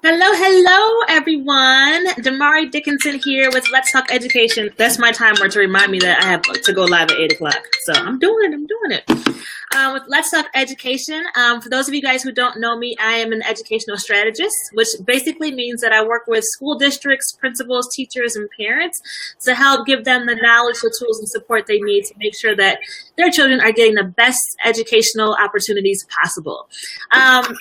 Hello, everyone. Damari Dickinson here with Let's Talk Education. That's my timer to remind me that I have to go live at 8 o'clock. So I'm doing it. With Let's Talk Education, for those of you guys who don't know me, I am an educational strategist, which basically means that I work with school districts, principals, teachers, and parents to help give them the knowledge, the tools, and support they need to make sure that their children are getting the best educational opportunities possible.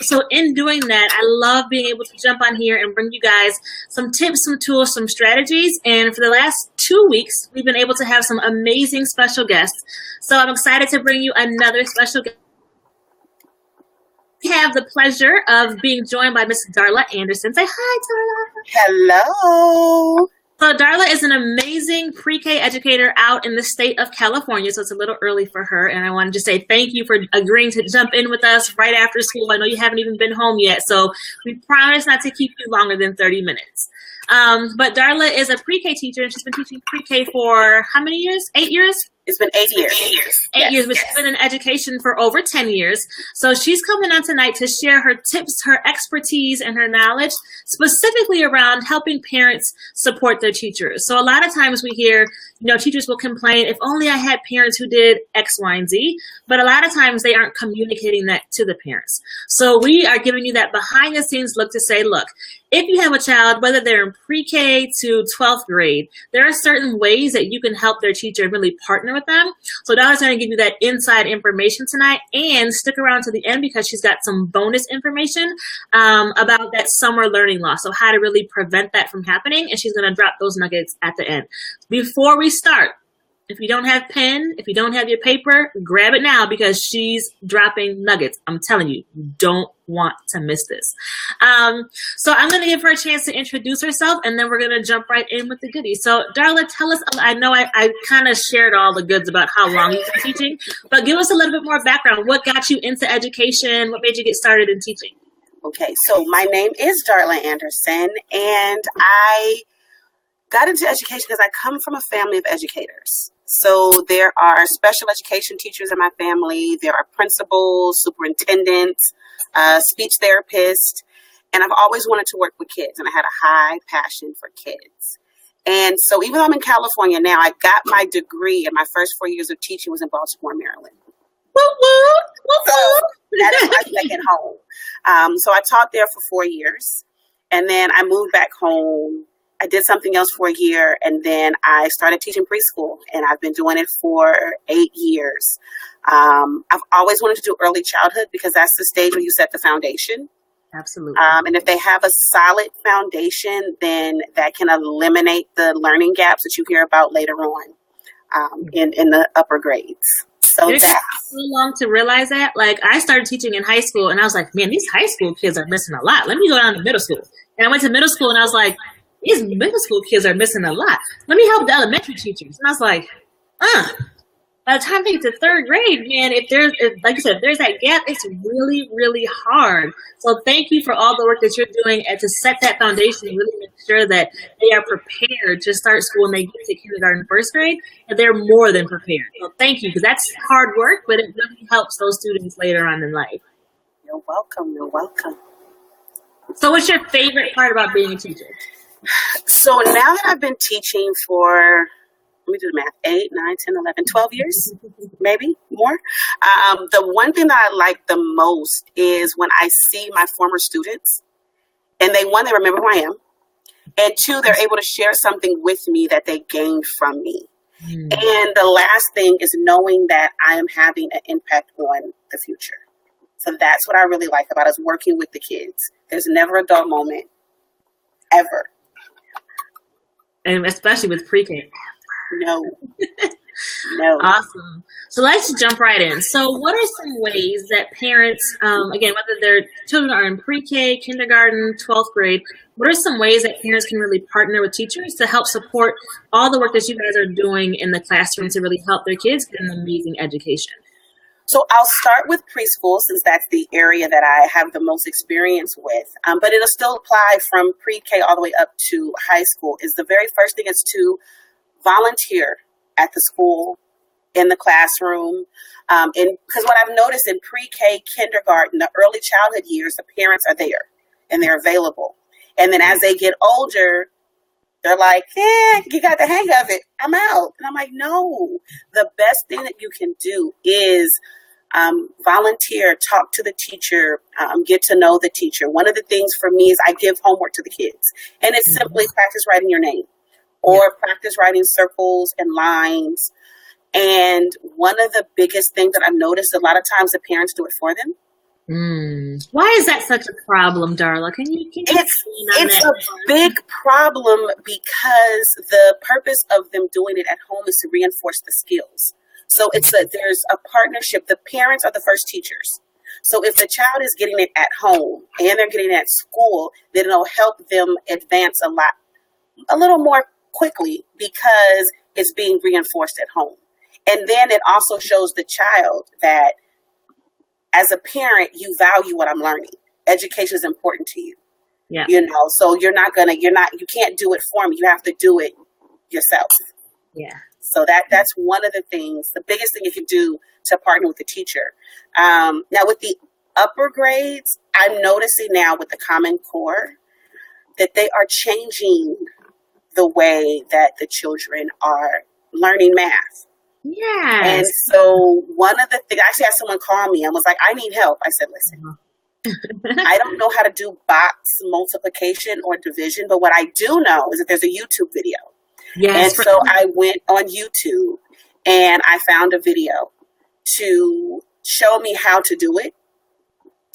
So in doing that, I love being able to jump on here and bring you guys some tips, some tools, some strategies. And for the last 2 weeks, we've been able to have some amazing special guests. So I'm excited to bring you another special guest. We have the pleasure of being joined by Miss Darla Anderson. Say hi, Darla. Hello. So Darla is an amazing pre-K educator out in the state of California, so it's a little early for her. And I wanted to say thank you for agreeing to jump in with us right after school. I know you haven't even been home yet, so we promise not to keep you longer than 30 minutes. But Darla is a pre-K teacher, and she's been teaching pre-K for how many years? 8 years? It's been 8 years. 8 years, but she's been in education for over 10 years. So she's coming on tonight to share her tips, her expertise, and her knowledge, specifically around helping parents support their teachers. So a lot of times we hear, teachers will complain, if only I had parents who did X, Y, and Z. But a lot of times they aren't communicating that to the parents. So we are giving you that behind the scenes look to say, look, if you have a child, whether they're in pre-K to 12th grade, there are certain ways that you can help their teacher and really partner with them. So Dalla's going to give you that inside information tonight, and stick around to the end because she's got some bonus information about that summer learning loss. So how to really prevent that from happening. And she's going to drop those nuggets at the end. Before we start, if you don't have pen, if you don't have your paper, grab it now because she's dropping nuggets. I'm telling you, you don't want to miss this. So I'm going to give her a chance to introduce herself, and then we're going to jump right in with the goodies. So Darla, tell us, I know I kind of shared all the goods about how long you've been teaching, but give us a little bit more background. What got you into education? What made you get started in teaching? Okay, so my name is Darla Anderson, and I got into education because I come from a family of educators. So there are special education teachers in my family. There are principals, superintendents, speech therapists, and I've always wanted to work with kids, and I had a high passion for kids. And so even though I'm in California now, I got my degree, and my first 4 years of teaching was in Baltimore, Maryland. So that is my second home. So I taught there for 4 years, and then I moved back home. I did something else for a year, and then I started teaching preschool, and I've been doing it for 8 years. I've always wanted to do early childhood because that's the stage where you set the foundation. Absolutely. And if they have a solid foundation, then that can eliminate the learning gaps that you hear about later on in the upper grades. So it took so long to realize that. Like, I started teaching in high school, and I was like, man, these high school kids are missing a lot. Let me go down to middle school. And I went to middle school, and I was like, these middle school kids are missing a lot. Let me help the elementary teachers. And I was like, by the time they get to third grade, man, like you said, if there's that gap, it's really, really hard. So thank you for all the work that you're doing and to set that foundation and really make sure that they are prepared to start school when they get to kindergarten, first grade, and they're more than prepared. So thank you, because that's hard work, but it really helps those students later on in life. You're welcome. You're welcome. So what's your favorite part about being a teacher? So now that I've been teaching for, let me do the math, 8, 9, 10, 11, 12 years, maybe more. The one thing that I like the most is when I see my former students, and they remember who I am, and 2, they're able to share something with me that they gained from me. And the last thing is knowing that I am having an impact on the future. So that's what I really like about us working with the kids. There's never a dull moment, ever. And especially with pre-K. No. Awesome. So let's jump right in. So what are some ways that parents, again, whether their children are in pre-K, kindergarten, 12th grade, what are some ways that parents can really partner with teachers to help support all the work that you guys are doing in the classroom to really help their kids get an amazing education? So I'll start with preschool since that's the area that I have the most experience with, but it'll still apply from pre-K all the way up to high school. Is the very first thing is to volunteer at the school, in the classroom, because what I've noticed in pre-K, kindergarten, the early childhood years, the parents are there and they're available. And then as they get older, they're like, you got the hang of it. I'm out. And I'm like, no, the best thing that you can do is volunteer, talk to the teacher, get to know the teacher. One of the things for me is I give homework to the kids, and it's simply practice writing your name or practice writing circles and lines. And one of the biggest things that I've noticed, a lot of times the parents do it for them. Why is that such a problem, Darla? Can you it's a big problem because the purpose of them doing it at home is to reinforce the skills. So there's a partnership. The parents are the first teachers. So if the child is getting it at home and they're getting it at school, then it'll help them advance a little more quickly because it's being reinforced at home. And then it also shows the child that as a parent, you value what I'm learning. Education is important to you. Yeah. So you can't do it for me. You have to do it yourself. Yeah. So that's one of the things, the biggest thing you can do to partner with the teacher. Now with the upper grades, I'm noticing now with the Common Core that they are changing the way that the children are learning math. Yeah. And so one of the things, I actually had someone call me and was like, I need help. I said, listen, I don't know how to do box multiplication or division, but what I do know is that there's a YouTube video. Yes. And so I went on YouTube and I found a video to show me how to do it.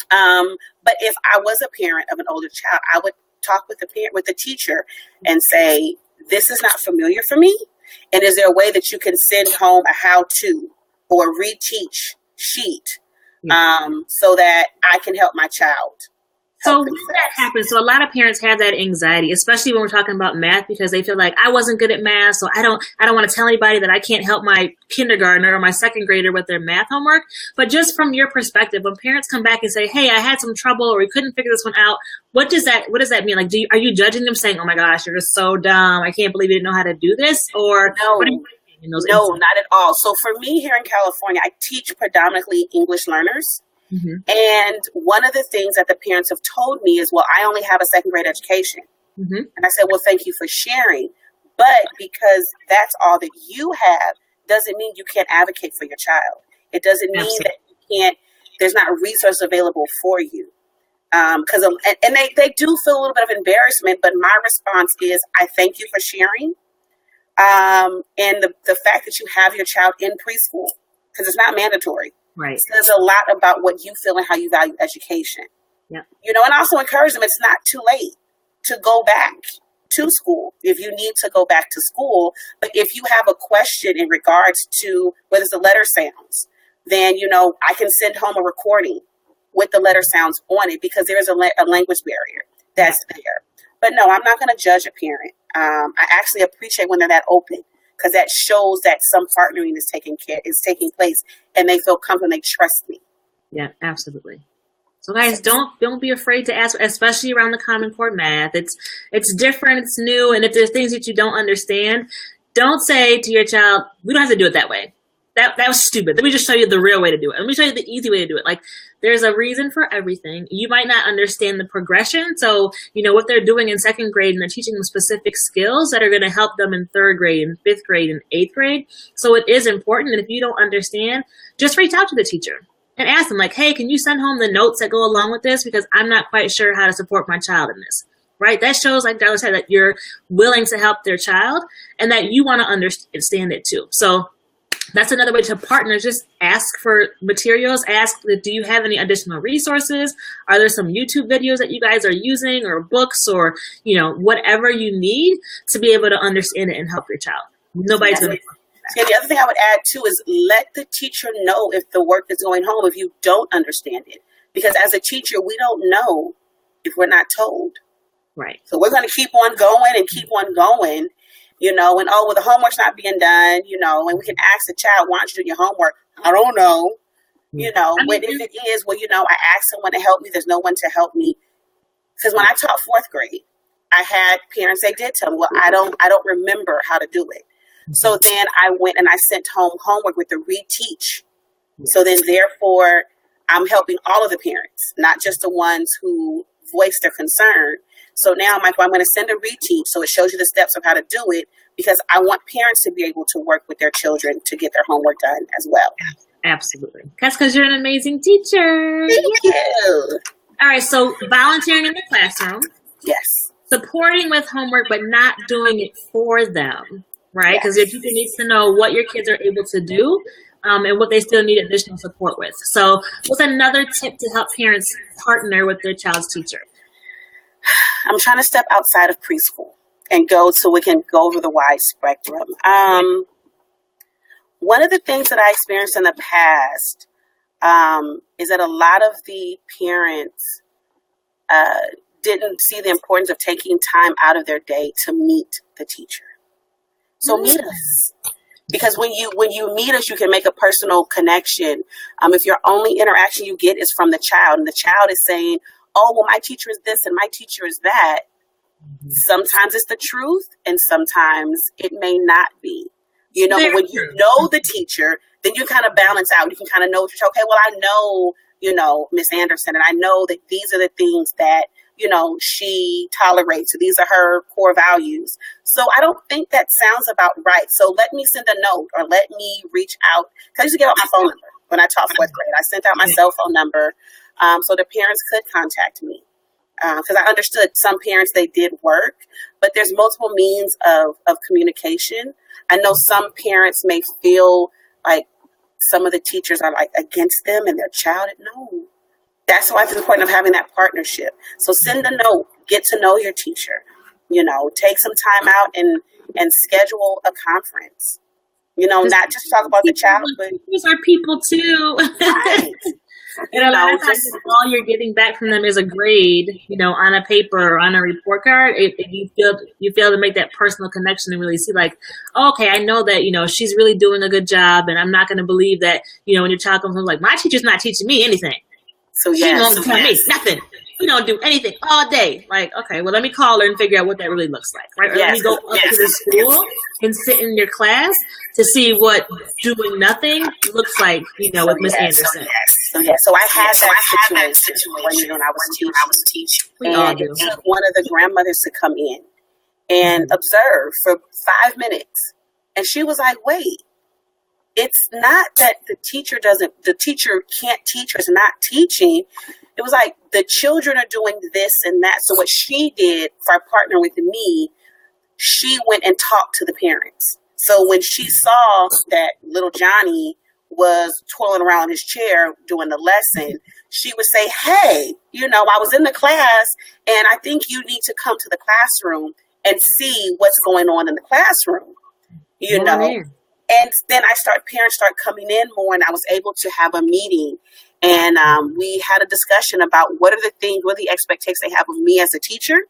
But if I was a parent of an older child, I would talk with the teacher and say, this is not familiar for me. And is there a way that you can send home a how-to or reteach sheet so that I can help my child? So when that happens, so a lot of parents have that anxiety, especially when we're talking about math, because they feel like I wasn't good at math, so I don't want to tell anybody that I can't help my kindergartner or my second grader with their math homework. But just from your perspective, when parents come back and say, "Hey, I had some trouble, or we couldn't figure this one out," what does that mean? Like, are you judging them, saying, "Oh my gosh, you're just so dumb. I can't believe you didn't know how to do this"? Or no, not at all. So for me here in California, I teach predominantly English learners. Mm-hmm. And one of the things that the parents have told me is, well, I only have a second grade education. Mm-hmm. And I said, well, thank you for sharing. But because that's all that you have doesn't mean you can't advocate for your child. It doesn't mean that there's not a resource available for you. Because they do feel a little bit of embarrassment, but my response is, I thank you for sharing. And the fact that you have your child in preschool, because it's not mandatory. Right. Says a lot about what you feel and how you value education. Yeah. And also encourage them, it's not too late to go back to school if you need to go back to school. But if you have a question in regards to whether it's the letter sounds, then, I can send home a recording with the letter sounds on it because there is a language barrier that's there. But no, I'm not going to judge a parent. I actually appreciate when they're that open, because that shows that some partnering is taking place and they feel comfortable and they trust me. Yeah, absolutely. So guys, don't be afraid to ask, especially around the Common Core math. It's different, it's new, and if there's things that you don't understand, don't say to your child, we don't have to do it that way. That was stupid. Let me just show you the real way to do it. Let me show you the easy way to do it. Like, there's a reason for everything. You might not understand the progression. So, what they're doing in second grade, and they're teaching them specific skills that are going to help them in third grade and fifth grade and eighth grade. So it is important. And if you don't understand, just reach out to the teacher and ask them, like, hey, can you send home the notes that go along with this? Because I'm not quite sure how to support my child in this. Right? That shows, like Darla said, that you're willing to help their child and that you want to understand it too. So that's another way to partner. Just ask for materials. Ask, do you have any additional resources? Are there some YouTube videos that you guys are using, or books, or, whatever you need to be able to understand it and help your child? Nobody's going to. Yeah, the other thing I would add too is let the teacher know if the work is going home if you don't understand it. Because as a teacher, we don't know if we're not told. Right. So we're going to keep on going and keep on going. The homework's not being done, and we can ask the child, why aren't you doing your homework? I don't know. But if it is, I asked someone to help me. There's no one to help me. Because when I taught fourth grade, I had parents, they did tell me, well, I don't remember how to do it. So then I went and I sent home homework with the reteach. So then therefore, I'm helping all of the parents, not just the ones who voiced their concern. So now I'm like, well, I'm going to send a reteach. So it shows you the steps of how to do it, because I want parents to be able to work with their children to get their homework done as well. Absolutely. That's because you're an amazing teacher. Thank you. All right. So volunteering in the classroom. Yes. Supporting with homework, but not doing it for them, right? Because your teacher needs to know what your kids are able to do and what they still need additional support with. So what's another tip to help parents partner with their child's teacher? I'm trying to step outside of preschool and go so we can go over the wide spectrum. One of the things that I experienced in the past is that a lot of the parents didn't see the importance of taking time out of their day to meet the teacher. So meet us. Because when you meet us, you can make a personal connection. If your only interaction you get is from the child, and the child is saying, oh, well, my teacher is this and my teacher is that. Mm-hmm. Sometimes it's the truth and sometimes it may not be. You know, but when you know the teacher, then you kind of balance out. You can kind of know, okay, well, I know, Miss Anderson, and I know that these are the things that, she tolerates. So these are her core values. So I don't think that sounds about right. So let me send a note or let me reach out. Because I used to give out my phone number when I taught fourth grade. I sent out my cell phone number so the parents could contact me. Because I understood some parents, they did work, but there's multiple means of communication. I know some parents may feel like some of the teachers are like against them and their child. No. That's why it's important of having that partnership. So send a note, get to know your teacher, take some time out and schedule a conference, not just talk about the child, but these are people too. Right. And a lot of times all you're getting back from them is a grade, on a paper or on a report card. If you fail to make that personal connection and really see like, oh, okay, I know that, she's really doing a good job, and I'm not going to believe that, when your child comes home like, my teacher's not teaching me anything. So she won't tell me nothing. We don't do anything all day. Like, okay, well, let me call her and figure out what that really looks like, right? Or let me go up to the school and sit in your class to see what doing nothing looks like, with Miss Anderson. So I had that situation when I was teaching. And it took one of the grandmothers to come in and observe for 5 minutes. And she was like, wait. It's not that the teacher can't teach or is not teaching. It was like the children are doing this and that. So what she did for a partner with me, she went and talked to the parents. So when she saw that little Johnny was twirling around in his chair doing the lesson, she would say, hey, I was in the class and I think you need to come to the classroom and see what's going on in the classroom, And then parents start coming in more, and I was able to have a meeting, and we had a discussion about what are the expectations they have of me as a teacher,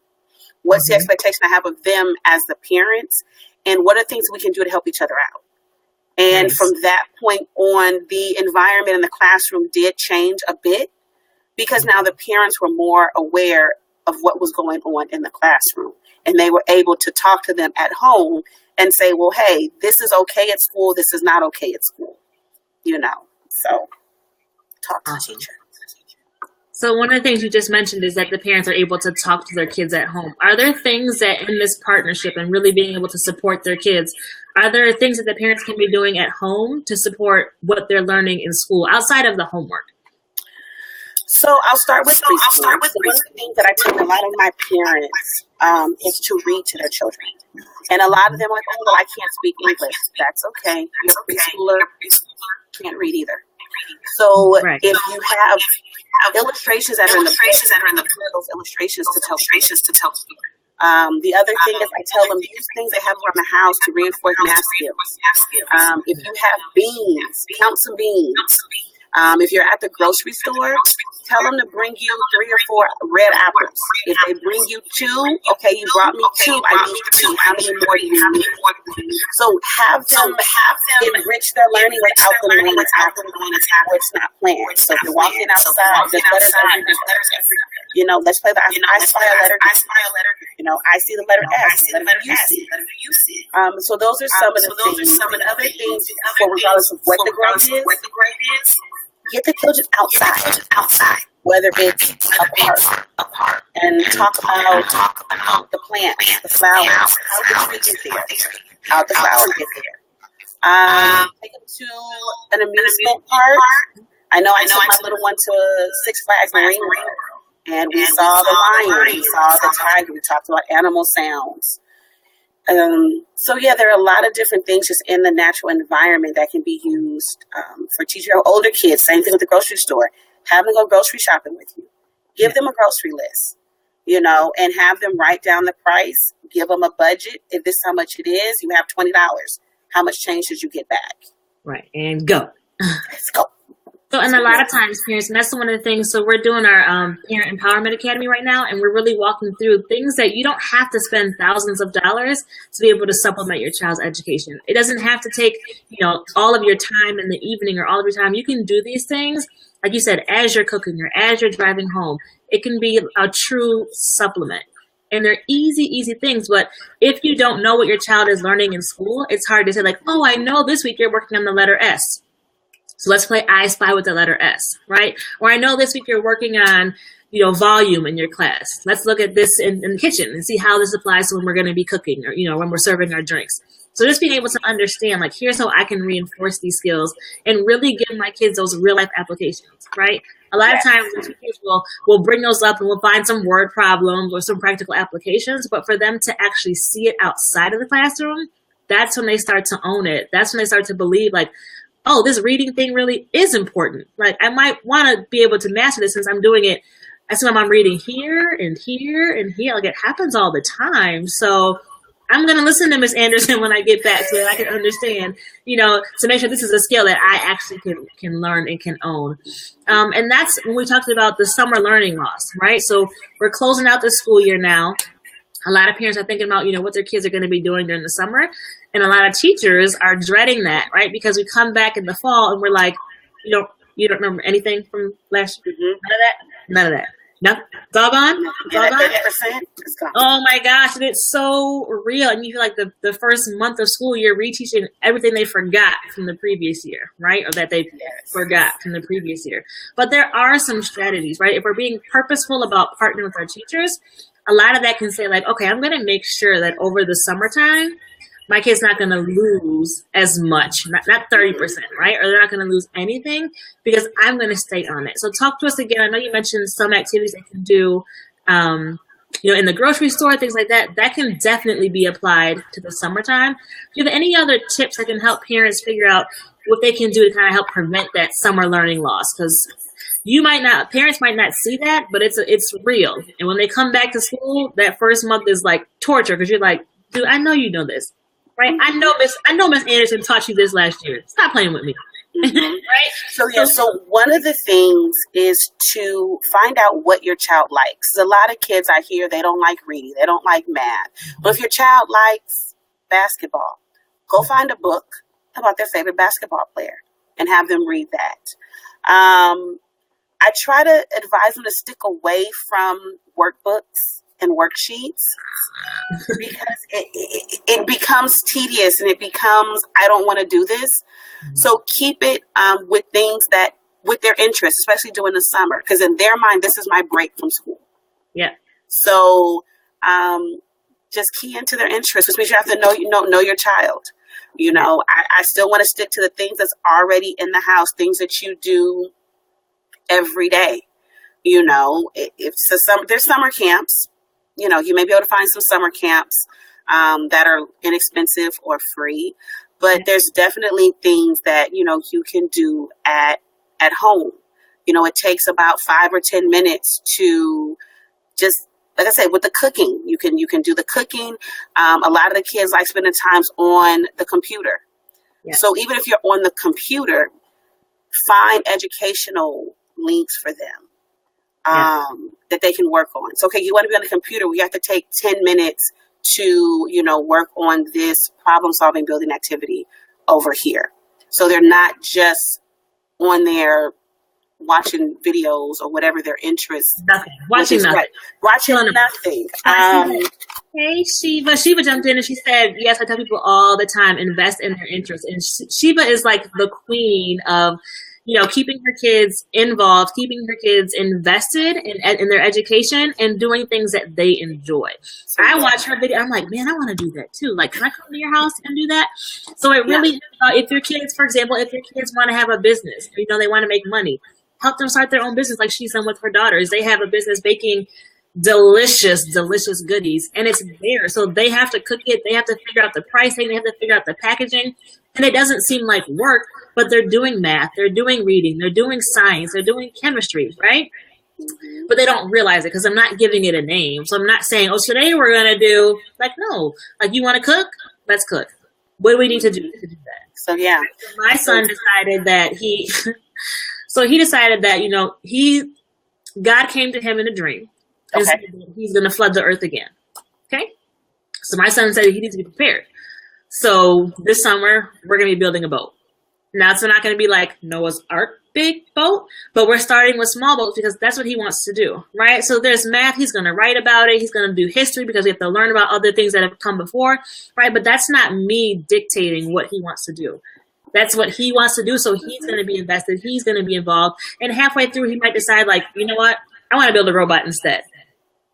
what's the expectation I have of them as the parents, and what are things we can do to help each other out. And from that point on, the environment in the classroom did change a bit because now the parents were more aware of what was going on in the classroom, and they were able to talk to them at home and say, well, hey, this is okay at school. This is not okay at school, so talk to the teacher. So one of the things you just mentioned is that the parents are able to talk to their kids at home. Are there things that in this partnership and really being able to support their kids, are there things that the parents can be doing at home to support what they're learning in school outside of the homework? So I'll start with preschool. One of the things that I tell a lot of my parents is to read to their children. And a lot of them are like, oh, well, I can't speak English. That's okay. Your preschooler can't read either. So if you have illustrations that are in the book, those illustrations to tell people. The other thing is I tell them use things they have around the house to reinforce math skills. If you have beans, count some beans. If you're at the grocery store, tell them to bring you 3 or 4 red apples. If they bring you 2, okay, you brought me 2. I need 2. How many more do you need? So have them enrich their learning without them knowing what's happening or it's not planned. So if you're walking outside, there's letters everywhere. Let's play the I spy a letter. I see the letter S. The letter you see. So those are some of the things. Some of the other things, regardless of what the grade is, get the children outside, whether it's a park, and talk about the plants, the flowers, how the tree get there, how the flower get there. Take them to an amusement park. I know I took my little one to Six Flags Marine World, and we saw the lion, we saw the tiger, we talked about animal sounds. So yeah, there are a lot of different things just in the natural environment that can be used for teaching older kids. Same thing with the grocery store. Have them go grocery shopping with you. Give them a grocery list, and have them write down the price. Give them a budget. If this is how much it is, you have $20. How much change did you get back? Right, and go. Let's go. So, and a lot of times, parents, and that's one of the things, so we're doing our Parent Empowerment Academy right now, and we're really walking through things that you don't have to spend thousands of dollars to be able to supplement your child's education. It doesn't have to take, all of your time in the evening or all of your time. You can do these things, like you said, as you're cooking or as you're driving home. It can be a true supplement. And they're easy things, but if you don't know what your child is learning in school, it's hard to say like, oh, I know this week you're working on the letter S. So let's play I Spy with the letter S, right? Or I know this week you're working on, volume in your class. Let's look at this in the kitchen and see how this applies to when we're going to be cooking or, when we're serving our drinks. So just being able to understand, like, here's how I can reinforce these skills and really give my kids those real life applications, right? A lot of times teachers will bring those up and we'll find some word problems or some practical applications, but for them to actually see it outside of the classroom, that's when they start to own it. That's when they start to believe like, oh, this reading thing really is important. Like, I might want to be able to master this since I'm doing it. I see I'm reading here and here and here. Like, it happens all the time. So I'm going to listen to Ms. Anderson when I get back so that I can understand, to make sure this is a skill that I actually can learn and can own. And that's when we talked about the summer learning loss, right? So we're closing out the school year now. A lot of parents are thinking about, what their kids are going to be doing during the summer. And a lot of teachers are dreading that, right? Because we come back in the fall and we're like, you don't remember anything from last year? None of that. No, it's all gone. It's all gone. It's gone. Oh my gosh, and it's so real. And you feel like the first month of school, you're reteaching everything they forgot from the previous year, right? Or that they forgot from the previous year. But there are some strategies, right? If we're being purposeful about partnering with our teachers, a lot of that can say like, okay, I'm going to make sure that over the summertime, my kid's not going to lose as much, not 30%, right? Or they're not going to lose anything because I'm going to stay on it. So talk to us again. I know you mentioned some activities they can do, in the grocery store, things like that. That can definitely be applied to the summertime. Do you have any other tips that can help parents figure out what they can do to kind of help prevent that summer learning loss? Because parents might not see that, but it's real. And when they come back to school, that first month is like torture because you're like, dude, I know you know this. Right, I know Miss Anderson taught you this last year. Stop playing with me, right? So one of the things is to find out what your child likes. A lot of kids I hear they don't like reading, they don't like math. But if your child likes basketball, go find a book about their favorite basketball player and have them read that. I try to advise them to stick away from workbooks and worksheets because it becomes tedious and it becomes, I don't want to do this. So keep it with things that with their interests, especially during the summer, because in their mind, this is my break from school. Yeah. So just key into their interests, which means you have to know your child. I still want to stick to the things that's already in the house, things that you do every day. There's summer camps. You may be able to find some summer camps that are inexpensive or free, but there's definitely things that, you can do at home. It takes about 5 or 10 minutes to just, like I said, with the cooking, you can do the cooking. A lot of the kids like spending times on the computer. Yeah. So even if you're on the computer, find educational links for them. That they can work on. So, okay, you want to be on the computer, we have to take 10 minutes to, work on this problem-solving building activity over here. So they're not just on there watching videos or whatever their interests. Nothing. Watching nothing. Right. Watching nothing. Hey, Shiva. Shiva jumped in and she said, yes, I tell people all the time, invest in their interests. And Shiva is like the queen of keeping her kids involved, keeping her kids invested in their education and doing things that they enjoy. I watch her video. I'm like, man, I want to do that too. Like, can I come to your house and do that? So it really, if your kids, for example, if your kids want to have a business, they want to make money, help them start their own business like she's done with her daughters. They have a business baking delicious goodies, and it's there. So they have to cook it. They have to figure out the pricing. They have to figure out the packaging. And it doesn't seem like work, but they're doing math. They're doing reading. They're doing science. They're doing chemistry, right? But they don't realize it because I'm not giving it a name. So I'm not saying, oh, today we're going to do, like, no. Like, you want to cook? Let's cook. What do we need to do that? So, yeah. My son decided that God came to him in a dream. And said that he's going to flood the earth again. Okay? So my son said he needs to be prepared. So this summer, we're going to be building a boat. Now, it's not going to be like Noah's Ark big boat, but we're starting with small boats because that's what he wants to do, right? So there's math. He's going to write about it. He's going to do history because we have to learn about other things that have come before, right? But that's not me dictating what he wants to do. That's what he wants to do. So he's going to be invested. He's going to be involved. And halfway through, he might decide, like, you know what? I want to build a robot instead.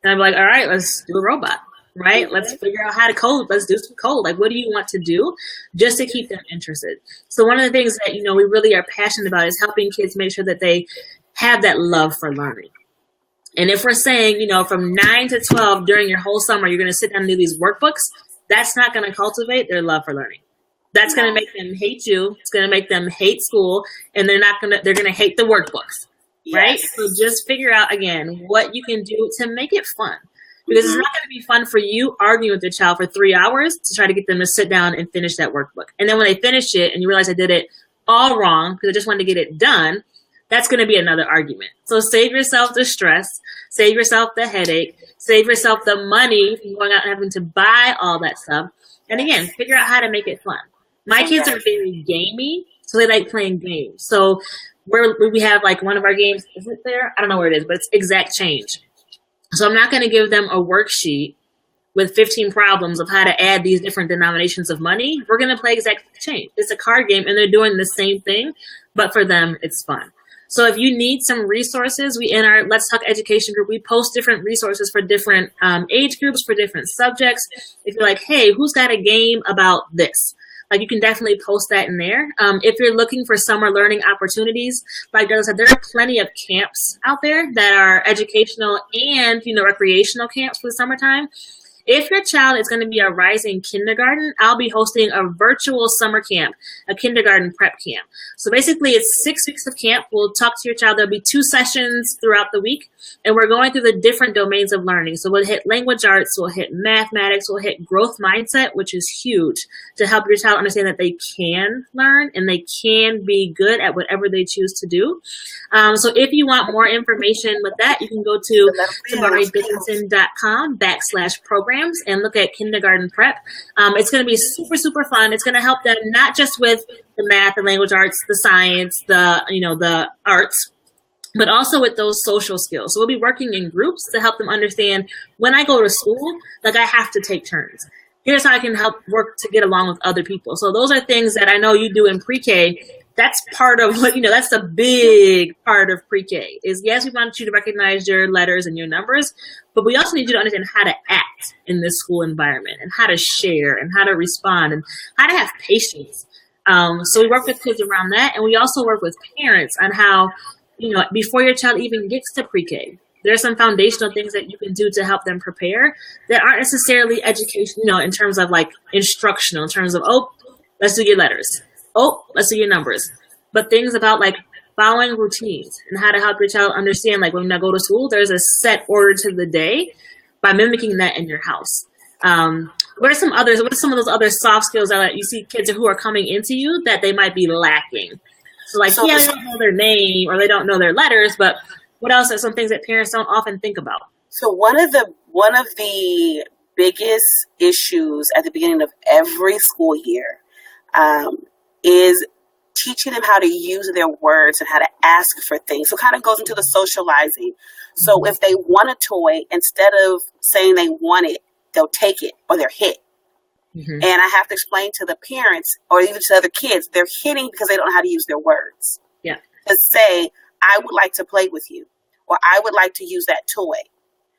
And I'm like, all right, let's do a robot. Right? Let's figure out how to code. Let's do some code. Like, what do you want to do just to keep them interested? So one of the things that, we really are passionate about is helping kids make sure that they have that love for learning. And if we're saying, from 9 to 12 during your whole summer, you're going to sit down and do these workbooks, that's not going to cultivate their love for learning. That's going to make them hate you. It's going to make them hate school, and they're going to hate the workbooks. Right? Yes. So just figure out, again, what you can do to make it fun. Because it's not going to be fun for you arguing with your child for 3 hours to try to get them to sit down and finish that workbook. And then when they finish it and you realize I did it all wrong because I just wanted to get it done, that's going to be another argument. So save yourself the stress, save yourself the headache, save yourself the money from going out and having to buy all that stuff. And again, figure out how to make it fun. My kids are very gamey, so they like playing games. So we have like one of our games, is it there? I don't know where it is, but it's exact change. So I'm not going to give them a worksheet with 15 problems of how to add these different denominations of money. We're going to play exact change. It's a card game, and they're doing the same thing, but for them, it's fun. So if you need some resources, we in our Let's Talk Education group, we post different resources for different age groups, for different subjects. If you're like, hey, who's got a game about this? Like, you can definitely post that in there. If you're looking for summer learning opportunities, like Darla said, there are plenty of camps out there that are educational and, recreational camps for the summertime. If your child is going to be a rising kindergarten, I'll be hosting a virtual summer camp, a kindergarten prep camp. So basically, it's 6 weeks of camp. We'll talk to your child. There'll be 2 sessions throughout the week, and we're going through the different domains of learning. So we'll hit language arts, we'll hit mathematics, we'll hit growth mindset, which is huge to help your child understand that they can learn and they can be good at whatever they choose to do. So if you want more information with that, you can go to tamaridickinson.com/program and look at kindergarten prep. It's going to be super, super fun. It's going to help them not just with the math and language arts, the science, the arts, but also with those social skills. So we'll be working in groups to help them understand when I go to school, like, I have to take turns. Here's how I can help work to get along with other people. So those are things that I know you do in pre-K. That's part of what, that's a big part of pre-K is, yes, we want you to recognize your letters and your numbers, but we also need you to understand how to act in this school environment and how to share and how to respond and how to have patience. So we work with kids around that. And we also work with parents on how, before your child even gets to pre-K, there are some foundational things that you can do to help them prepare that aren't necessarily education, in terms of like instructional, in terms of, oh, let's do your letters. Oh, let's do your numbers. But things about like following routines and how to help your child understand, like, when I go to school, there's a set order to the day by mimicking that in your house. What are some of those other soft skills that you see kids who are coming into you that they might be lacking? So like, they don't know their name or they don't know their letters, but what else are some things that parents don't often think about? So one of the biggest issues at the beginning of every school year is teaching them how to use their words and how to ask for things. So it kind of goes into the socializing. So if they want a toy, instead of saying they want it, they'll take it or they're hit. Mm-hmm. And I have to explain to the parents or even to other kids, they're hitting because they don't know how to use their words. Yeah. to say, I would like to play with you, or I would like to use that toy.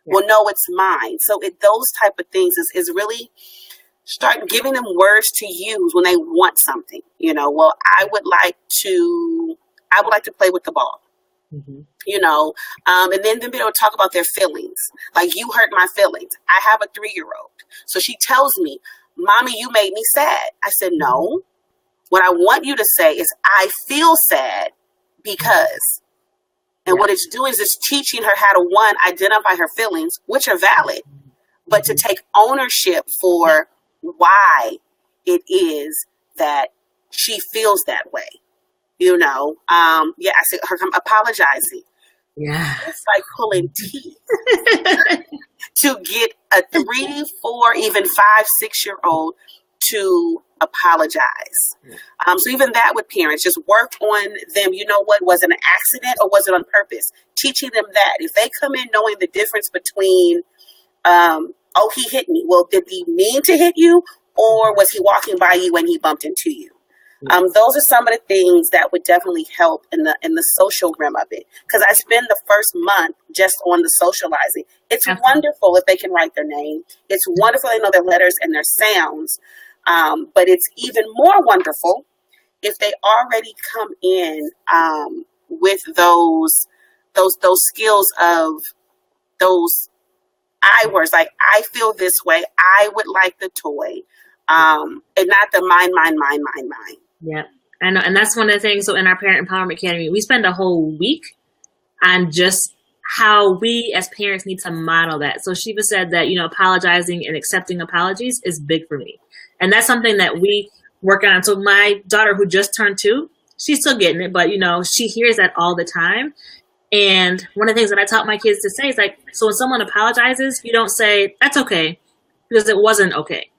Yeah. Well, no, it's mine. So those type of things is really start giving them words to use when they want something. Well, I would like to play with the ball. Mm-hmm. And then be able to talk about their feelings. Like, you hurt my feelings. I have a 3-year-old. So she tells me, Mommy, you made me sad. I said, no. What I want you to say is, I feel sad because. And what it's doing is it's teaching her how to, one, identify her feelings, which are valid, but to take ownership for why it is that she feels that way. I said her apologizing. Yeah. It's like pulling teeth to get a 3, 4, even 5, 6-year-old to apologize. So even that with parents, just work on them. Was it an accident or was it on purpose? Teaching them that. If they come in knowing the difference between, he hit me. Well, did he mean to hit you, or was he walking by you when he bumped into you? Those are some of the things that would definitely help in the social realm of it. Because I spend the first month just on the socializing. It's wonderful if they can write their name. It's wonderful they know their letters and their sounds. But it's even more wonderful if they already come in with those skills of those I words, like, I feel this way, I would like the toy, and not the mine. Yeah, I know, and that's one of the things. So in our Parent Empowerment Academy, we spend a whole week on just how we as parents need to model that. So Shiva said that, apologizing and accepting apologies is big for me. And that's something that we work on. So my daughter, who just turned 2, she's still getting it, but, she hears that all the time. And one of the things that I taught my kids to say is, like, so when someone apologizes, you don't say, that's okay, because it wasn't okay.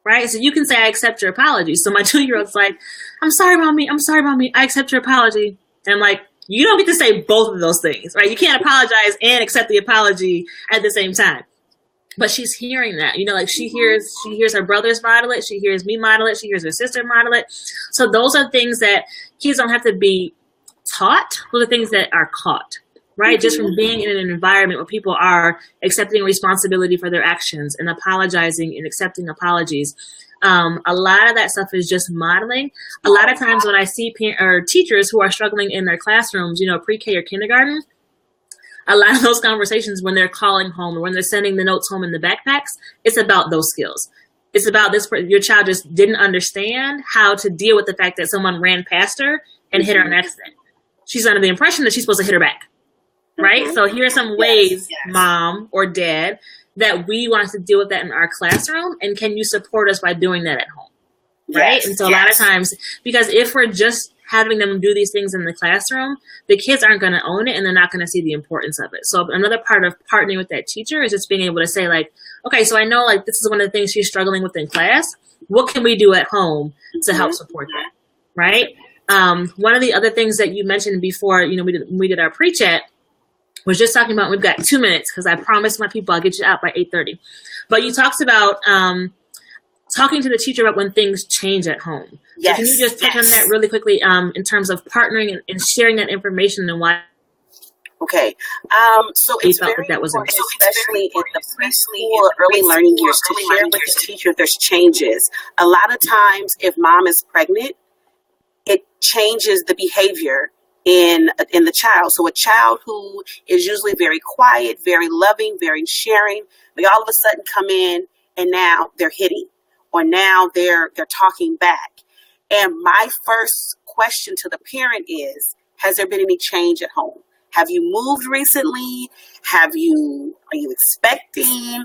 Right? So you can say, I accept your apology. So my 2-year-old's like, I'm sorry, Mommy. I accept your apology. And I'm like, you don't get to say both of those things, right? You can't apologize and accept the apology at the same time. But she's hearing that, like, she hears her brothers model it. She hears me model it. She hears her sister model it. So those are things that kids don't have to be taught. Those are things that are caught, right? Mm-hmm. Just from being in an environment where people are accepting responsibility for their actions and apologizing and accepting apologies. A lot of that stuff is just modeling. A lot of times when I see teachers who are struggling in their classrooms, pre-K or kindergarten, a lot of those conversations when they're calling home or when they're sending the notes home in the backpacks, it's about those skills. It's about your child just didn't understand how to deal with the fact that someone ran past her and hit her on accident. She's under the impression that she's supposed to hit her back, right? Mm-hmm. So here are some ways, Mom or Dad, that we want to deal with that in our classroom, and can you support us by doing that at home, right? Yes, and so a lot of times, because if we're just having them do these things in the classroom, the kids aren't going to own it and they're not going to see the importance of it. So another part of partnering with that teacher is just being able to say, like, okay, so I know, like, this is one of the things she's struggling with in class. What can we do at home to help support that, right? One of the other things that you mentioned before, we did our pre-chat, was just talking about, we've got 2 minutes because I promised my people I'll get you out by 8:30. But you talked about talking to the teacher about when things change at home. Yes. So can you just touch on that really quickly in terms of partnering and sharing that information and why? Okay. So it's very important, especially in the preschool early learning years, to share with the teacher if there's changes. A lot of times, if mom is pregnant, it changes the behavior in the child. So a child who is usually very quiet, very loving, very sharing, they all of a sudden come in and now they're hitting, or now they're talking back. And my first question to the parent is, has there been any change at home? Have you moved recently? Are you expecting?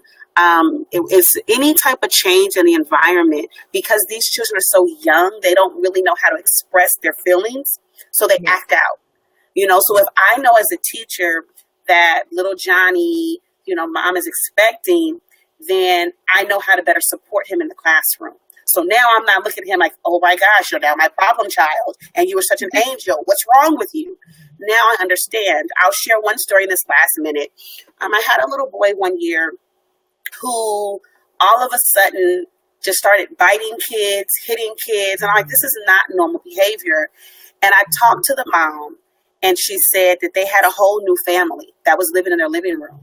Is any type of change in the environment? Because these children are so young, they don't really know how to express their feelings. So they act out, so if I know as a teacher that little Johnny, mom is expecting, then I know how to better support him in the classroom. So now I'm not looking at him like, oh my gosh, you're now my problem child and you were such an angel. What's wrong with you? Now I understand. I'll share one story in this last minute. I had a little boy one year who all of a sudden just started biting kids, hitting kids. And I'm like, this is not normal behavior. And I talked to the mom, and she said that they had a whole new family that was living in their living room.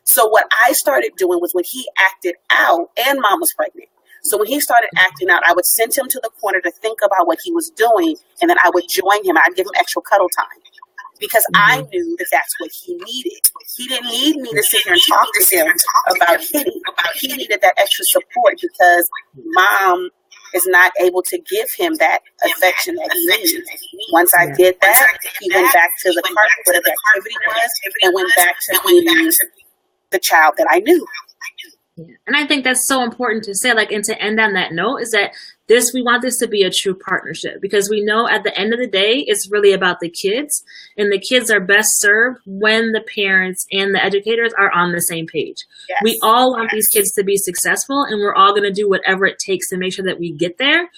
So what I started doing was when he acted out, and mom was pregnant. So when he started acting out, I would send him to the corner to think about what he was doing, and then I would join him. I'd give him extra cuddle time because I knew that that's what he needed. He didn't need me to sit here and talk to him about hitting. He needed that extra support because mom is not able to give him that affection that he needs. Once I did that, he went back to the carpet where the activity was and went back to being the child that I knew. Yeah. And I think that's so important to say, like, and to end on that note is that we want this to be a true partnership, because we know at the end of the day, it's really about the kids, and the kids are best served when the parents and the educators are on the same page. Yes. We all want these kids to be successful, and we're all going to do whatever it takes to make sure that we get there.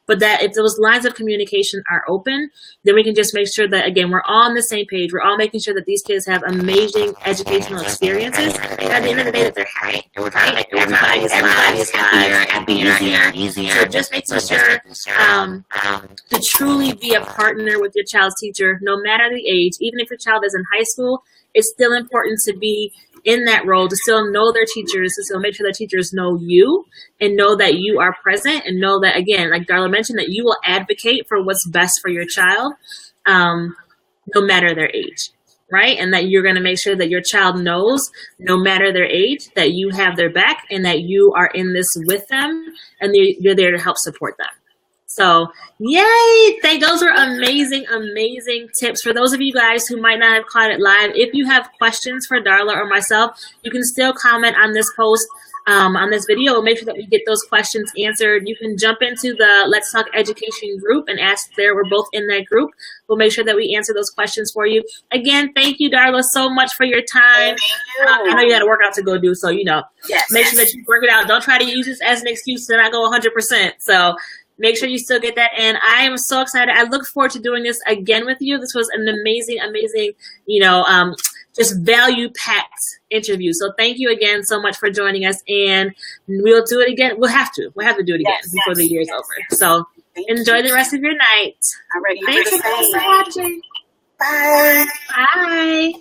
But that if those lines of communication are open, then we can just make sure that, again, we're all on the same page. We're all making sure that these kids have amazing educational experiences. And at the end of the day, that they're happy. Everybody's easier. So just making sure to truly be a partner with your child's teacher, no matter the age. Even if your child is in high school, it's still important to be in that role, to still know their teachers, to still make sure their teachers know you and know that you are present, and know that, again, like Darla mentioned, that you will advocate for what's best for your child, no matter their age, right? And that you're going to make sure that your child knows, no matter their age, that you have their back and that you are in this with them and you're there to help support them. So, yay! Those were amazing, amazing tips. For those of you guys who might not have caught it live, if you have questions for Darla or myself, you can still comment on this post, on this video. We'll make sure that we get those questions answered. You can jump into the Let's Talk Education group and ask there. We're both in that group. We'll make sure that we answer those questions for you. Again, thank you, Darla, so much for your time. I know you got a workout to go do, so, make sure that you work it out. Don't try to use this as an excuse to not go 100%. So, make sure you still get that. And I am so excited. I look forward to doing this again with you. This was an amazing, amazing, just value-packed interview. So thank you again so much for joining us. And we'll do it again. We'll have to do it again before the year's over. So enjoy the rest of your night. All right. Thank you for watching. Bye. Bye.